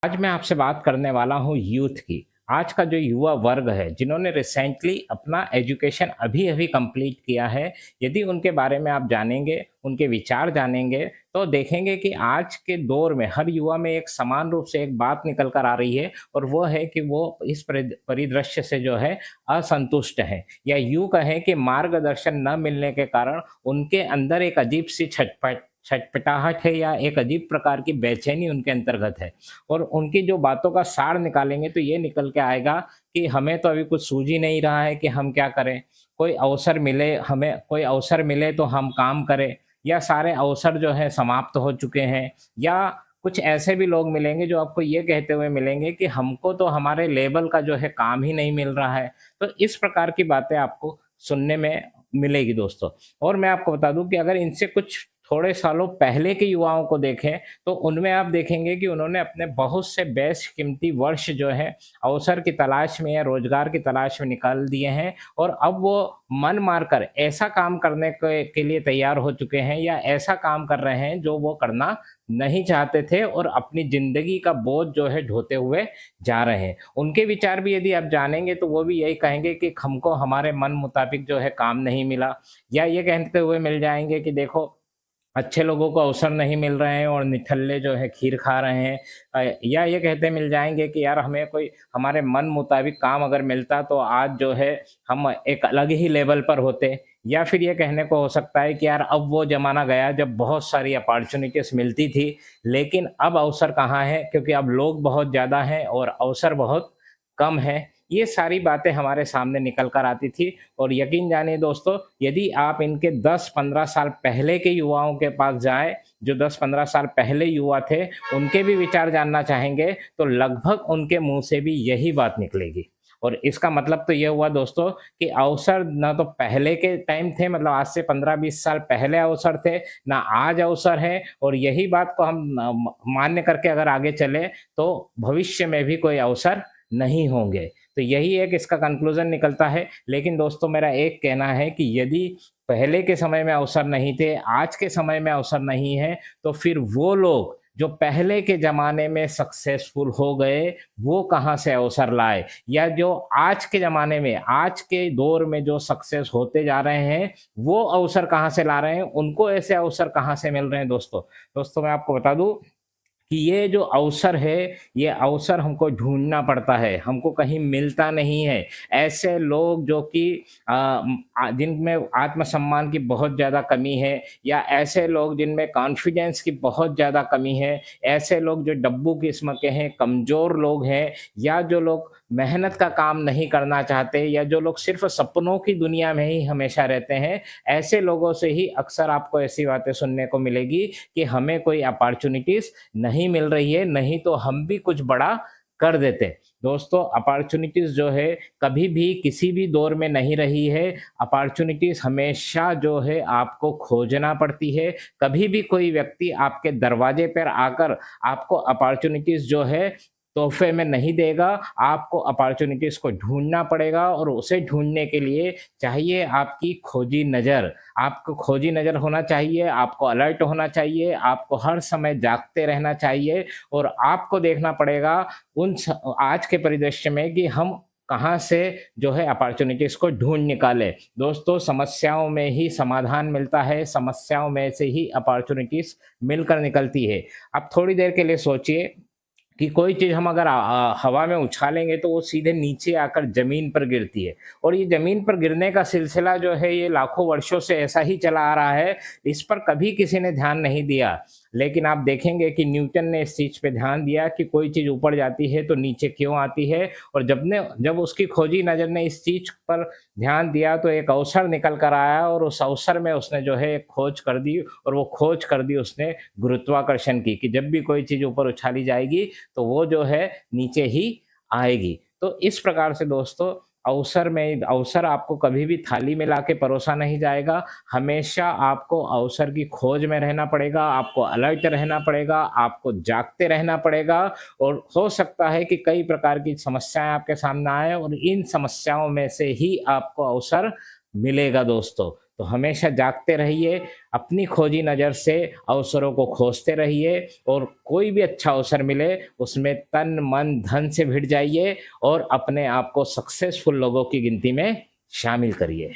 आज मैं आपसे बात करने वाला हूँ यूथ की। आज का जो युवा वर्ग है, जिन्होंने रिसेंटली अपना एजुकेशन अभी-अभी कंप्लीट किया है, यदि उनके बारे में आप जानेंगे, उनके विचार जानेंगे, तो देखेंगे कि आज के दौर में हर युवा में एक समान रूप से एक बात निकल कर आ रही है और वो है कि वो इस परिदृश्य से जो है असंतुष्ट हैं या यूँ कहें कि मार्गदर्शन न मिलने के कारण उनके अंदर एक अजीब-सी छटपटाहट है या एक अजीब प्रकार की बेचैनी उनके अंतर्गत है। और उनकी जो बातों का सार निकालेंगे तो ये निकल के आएगा कि हमें तो अभी कुछ सूझ ही नहीं रहा है कि हम क्या करें। कोई अवसर मिले तो हम काम करें या सारे अवसर जो हैं समाप्त हो चुके हैं, या कुछ ऐसे भी लोग मिलेंगे जो आपको ये कहते हुए मिलेंगे कि हमको तो हमारे लेवल का जो है काम ही नहीं मिल रहा है। तो इस प्रकार की बातें आपको सुनने में मिलेगी दोस्तों। और मैं आपको बता दूं कि अगर इनसे कुछ थोड़े सालों पहले के युवाओं को देखें तो उनमें आप देखेंगे कि उन्होंने अपने बहुत से बेशकीमती वर्ष जो है अवसर की तलाश में या रोजगार की तलाश में निकाल दिए हैं, और अब वो मन मारकर ऐसा काम करने के लिए तैयार हो चुके हैं या ऐसा काम कर रहे हैं जो वो करना नहीं चाहते थे, और अपनी जिंदगी का बोझ जो है ढोते हुए जा रहे हैं। उनके विचार भी यदि आप जानेंगे तो वो भी यही कहेंगे कि हमको हमारे मन मुताबिक जो है काम नहीं मिला, या ये कहते हुए मिल जाएंगे कि देखो अच्छे लोगों को अवसर नहीं मिल रहे हैं और निठल्ले जो है खीर खा रहे हैं। या ये कहते मिल जाएँगे कि यार हमें कोई हमारे मन मुताबिक काम अगर मिलता तो आज जो है हम एक अलग ही लेवल पर होते। या फिर ये कहने को हो सकता है कि यार अब वो ज़माना गया जब बहुत सारी अपॉर्च्युनिटीज़ मिलती थी, लेकिन अब अवसर कहाँ है, क्योंकि अब लोग बहुत ज़्यादा हैं और अवसर बहुत कम है। ये सारी बातें हमारे सामने निकल कर आती थी, और यकीन जानिए दोस्तों, यदि आप इनके 10-15 साल पहले के युवाओं के पास जाएँ, जो 10-15 साल पहले युवा थे, उनके भी विचार जानना चाहेंगे, तो लगभग उनके मुँह से भी यही बात निकलेगी। और इसका मतलब तो ये हुआ दोस्तों कि अवसर ना तो पहले के टाइम थे, मतलब आज से 15-20 साल पहले अवसर थे, ना आज अवसर है, और यही बात को हम मान्य करके अगर आगे चलें, तो भविष्य में भी कोई अवसर नहीं होंगे। तो यही एक इसका कंक्लूज़न निकलता है। लेकिन दोस्तों, मेरा एक कहना है कि यदि पहले के समय में अवसर नहीं थे, आज के समय में अवसर नहीं है, तो फिर वो लोग जो पहले के ज़माने में सक्सेसफुल हो गए, वो कहाँ से अवसर लाए? या जो आज के ज़माने में, आज के दौर में जो सक्सेस होते जा रहे हैं, वो अवसर कहाँ से ला रहे हैं? उनको ऐसे अवसर कहाँ से मिल रहे हैं दोस्तों? दोस्तों, मैं आपको बता दूँ कि ये जो अवसर है, ये अवसर हमको ढूँढना पड़ता है, हमको कहीं मिलता नहीं है। ऐसे लोग जो कि जिनमें आत्मसम्मान की बहुत ज़्यादा कमी है, या ऐसे लोग जिनमें कॉन्फिडेंस की बहुत ज़्यादा कमी है, ऐसे लोग जो डब्बू किस्म के हैं, कमज़ोर लोग हैं, या जो लोग मेहनत का काम नहीं करना चाहते, या जो लोग सिर्फ़ सपनों की दुनिया में ही हमेशा रहते हैं, ऐसे लोगों से ही अक्सर आपको ऐसी बातें सुनने को मिलेगी कि हमें कोई अपॉर्च्युनिटीज़ नहीं मिल रही है, नहीं तो हम भी कुछ बड़ा कर देते। दोस्तों, अपॉर्च्युनिटीज़ जो है कभी भी किसी भी दौर में नहीं रही है। अपॉर्च्युनिटीज़ हमेशा जो है आपको खोजना पड़ती है। कभी भी कोई व्यक्ति आपके दरवाजे पर आकर आपको अपॉर्च्युनिटीज़ जो है तोहफ़े में नहीं देगा। आपको अपॉर्च्युनिटीज़ को ढूँढना पड़ेगा, और उसे ढूँढने के लिए चाहिए आपकी खोजी नज़र। आपको खोजी नज़र होना चाहिए, आपको अलर्ट होना चाहिए, आपको हर समय जागते रहना चाहिए, और आपको देखना पड़ेगा उन स आज के परिदृश्य में कि हम कहाँ से जो है अपॉर्च्युनिटीज़ को ढूँढ निकालें। दोस्तों, समस्याओं में ही समाधान मिलता है, समस्याओं में से ही अपॉर्च्युनिटीज़ मिलकर निकलती है। आप थोड़ी देर के लिए सोचिए कि कोई चीज़ हम अगर हवा में उछालेंगे तो वो सीधे नीचे आकर ज़मीन पर गिरती है, और ये ज़मीन पर गिरने का सिलसिला जो है ये लाखों वर्षों से ऐसा ही चला आ रहा है। इस पर कभी किसी ने ध्यान नहीं दिया। लेकिन आप देखेंगे कि न्यूटन ने इस चीज़ पे ध्यान दिया कि कोई चीज़ ऊपर जाती है तो नीचे क्यों आती है, और जब उसकी खोजी नज़र ने इस चीज़ पर ध्यान दिया तो एक अवसर निकल कर आया, और उस अवसर में उसने जो है एक खोज कर दी, और वो खोज कर दी उसने गुरुत्वाकर्षण की, कि जब भी कोई चीज़ ऊपर उछाली जाएगी तो वो जो है नीचे ही आएगी। तो इस प्रकार से दोस्तों, अवसर आपको कभी भी थाली में लाके परोसा नहीं जाएगा। हमेशा आपको अवसर की खोज में रहना पड़ेगा, आपको अलर्ट रहना पड़ेगा, आपको जागते रहना पड़ेगा, और हो सकता है कि कई प्रकार की समस्याएँ आपके सामने आएँ, और इन समस्याओं में से ही आपको अवसर मिलेगा दोस्तों। तो हमेशा जागते रहिए, अपनी खोजी नज़र से अवसरों को खोजते रहिए और कोई भी अच्छा अवसर मिले उसमें तन, मन, धन से भिड़ जाइए और अपने आप को सक्सेसफुल लोगों की गिनती में शामिल करिए।